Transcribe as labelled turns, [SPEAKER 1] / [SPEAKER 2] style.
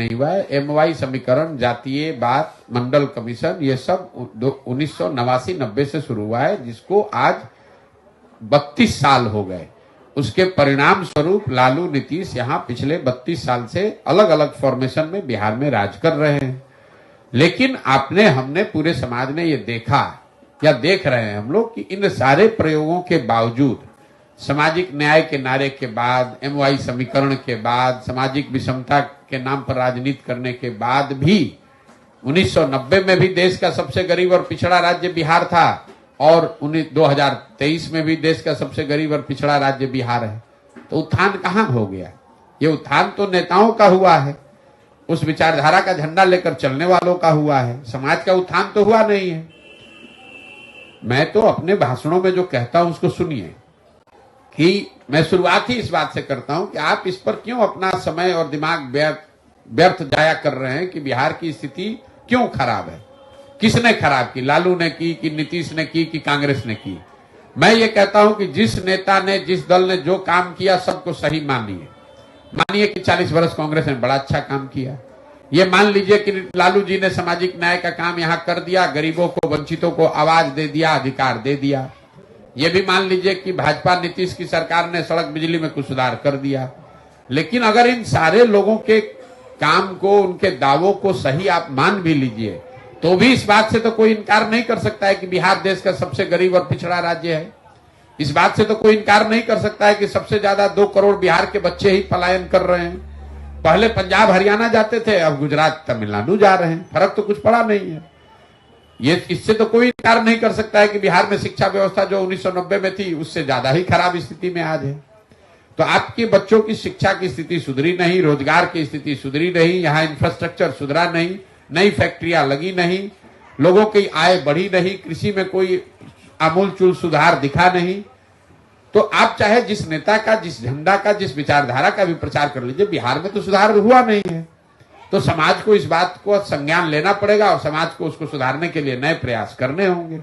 [SPEAKER 1] नहीं हुआ है। एमवाई समीकरण, जातीय बात, मंडल कमीशन, ये सब 1989-90 से शुरू हुआ है, जिसको आज 32 साल हो गए। उसके परिणाम स्वरूप लालू नीतीश यहाँ पिछले 32 साल से अलग अलग फॉर्मेशन में बिहार में राज कर रहे हैं। लेकिन हमने पूरे समाज ने ये देखा या देख रहे हैं हम लोग कि इन सारे प्रयोगों के बावजूद, सामाजिक न्याय के नारे के बाद, एमवाई समीकरण के बाद, सामाजिक विषमता के नाम पर राजनीति करने के बाद भी 1990 में भी देश का सबसे गरीब और पिछड़ा राज्य बिहार था और 2023 में भी देश का सबसे गरीब और पिछड़ा राज्य बिहार है। तो उत्थान कहां हो गया? ये उत्थान तो नेताओं का हुआ है, उस विचारधारा का झंडा लेकर चलने वालों का हुआ है। समाज का उत्थान तो हुआ नहीं है। मैं तो अपने भाषणों में जो कहता हूं उसको सुनिए कि मैं शुरुआत ही इस बात से करता हूं कि आप इस पर क्यों अपना समय और दिमाग व्यर्थ जाया कर रहे हैं कि बिहार की स्थिति क्यों खराब है। किसने खराब की? लालू ने की कि नीतीश ने की कि कांग्रेस ने की? मैं ये कहता हूं कि जिस नेता ने, जिस दल ने जो काम किया सबको सही मानिए कि 40 वर्ष कांग्रेस ने बड़ा अच्छा काम किया। ये मान लीजिए कि लालू जी ने सामाजिक न्याय का काम यहां कर दिया, गरीबों को, वंचितों को आवाज दे दिया, अधिकार दे दिया। ये भी मान लीजिए कि भाजपा नीतीश की सरकार ने सड़क बिजली में कुछ सुधार कर दिया। लेकिन अगर इन सारे लोगों के काम को, उनके दावों को सही आप मान भी लीजिए, तो भी इस बात से तो कोई इनकार नहीं कर सकता है कि बिहार देश का सबसे गरीब और पिछड़ा राज्य है। इस बात से तो कोई इनकार नहीं कर सकता है कि सबसे ज्यादा 2 करोड़ बिहार के बच्चे ही पलायन कर रहे हैं। पहले पंजाब हरियाणा जाते थे, अब गुजरात तमिलनाडु जा रहे हैं। फर्क तो कुछ पड़ा नहीं है। ये इससे तो कोई इनकार नहीं कर सकता है कि बिहार में शिक्षा व्यवस्था जो 1990 में थी उससे ज्यादा ही खराब स्थिति में आज है। तो आपके बच्चों की शिक्षा की स्थिति सुधरी नहीं, रोजगार की स्थिति सुधरी नहीं, यहाँ इंफ्रास्ट्रक्चर सुधरा नहीं, नई फैक्ट्रियां लगी नहीं, लोगों की आय बढ़ी नहीं, कृषि में कोई आमूलचूल सुधार दिखा नहीं। तो आप चाहे जिस नेता का, जिस झंडा का, जिस विचारधारा का भी प्रचार कर लीजिए, बिहार में तो सुधार हुआ नहीं है। तो समाज को इस बात को संज्ञान लेना पड़ेगा और समाज को उसको सुधारने के लिए नए प्रयास करने होंगे।